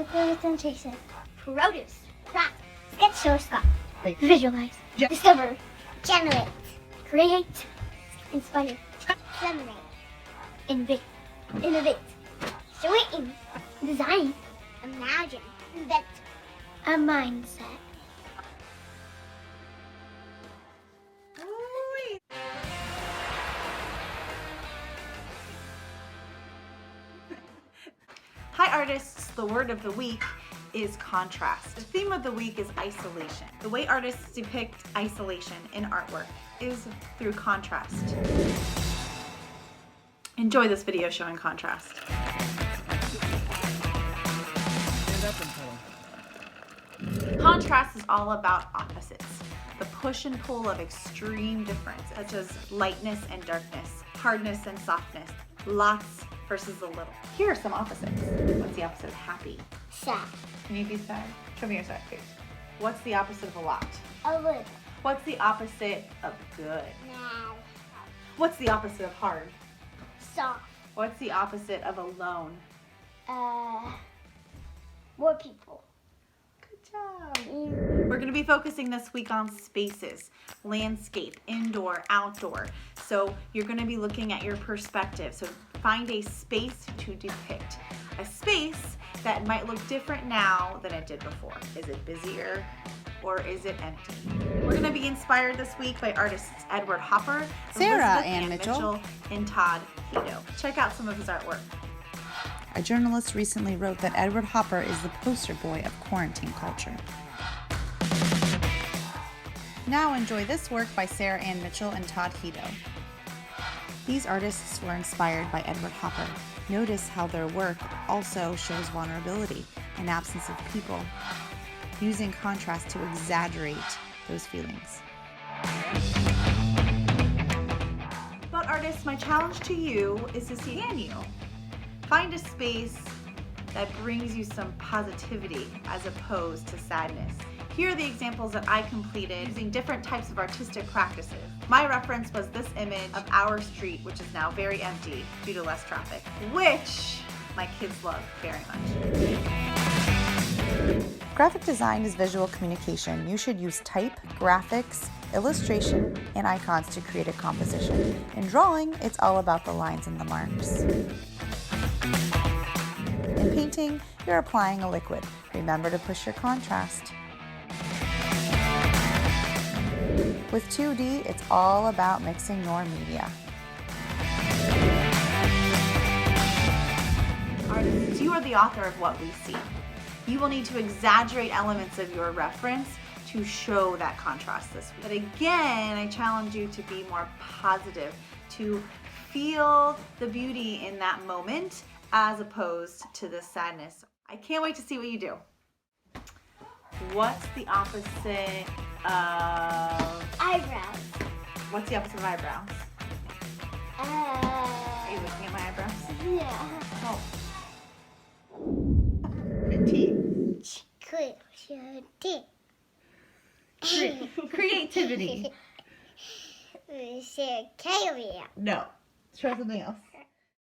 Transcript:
Concentration. Produce. Craft. Sketch or sculpt. Visualize. Discover. Generate. Create. Inspire. Disseminate. Innovate. Sweeten. Design. Imagine. Invent. A mindset. Hi artists, the word of the week is contrast. The theme of the week is isolation. The way artists depict isolation in artwork is through contrast. Enjoy this video showing contrast. Contrast is all about opposites. The push and pull of extreme difference, such as lightness and darkness, hardness and softness, lots versus a little. Here are some opposites. What's the opposite of happy? Sad. Can you be sad? Show me your sad face. What's the opposite of a lot? A little. What's the opposite of good? Now. What's the opposite of hard? Soft. What's the opposite of alone? More people. Good job. We're going to be focusing this week on spaces, landscape, indoor, outdoor. So you're going to be looking at your perspective. So find a space to depict. A space that might look different now than it did before. Is it busier or is it empty? We're going to be inspired this week by artists Edward Hopper, Sarah Elizabeth Ann Mitchell, and Todd Hito. Check out some of his artwork. A journalist recently wrote that Edward Hopper is the poster boy of quarantine culture. Now enjoy this work by Sarah Ann Mitchell and Todd Hito. These artists were inspired by Edward Hopper. Notice how their work also shows vulnerability and absence of people, using contrast to exaggerate those feelings. But artists, my challenge to you is to see, can you find a space that brings you some positivity as opposed to sadness? Here are the examples that I completed using different types of artistic practices. My reference was this image of our street, which is now very empty due to less traffic, which my kids love very much. Graphic design is visual communication. You should use type, graphics, illustration, and icons to create a composition. In drawing, it's all about the lines and the marks. In painting, you're applying a liquid. Remember to push your contrast. With 2D, it's all about mixing your media. Artists, you are the author of what we see. You will need to exaggerate elements of your reference to show that contrast this week. But again, I challenge you to be more positive, to feel the beauty in that moment as opposed to the sadness. I can't wait to see what you do. What's the opposite of Eyebrows. What's the opposite of eyebrows? Are you looking at my eyebrows? Yeah. Oh. Teeth. Creativity. Sycamore. No. Try something else.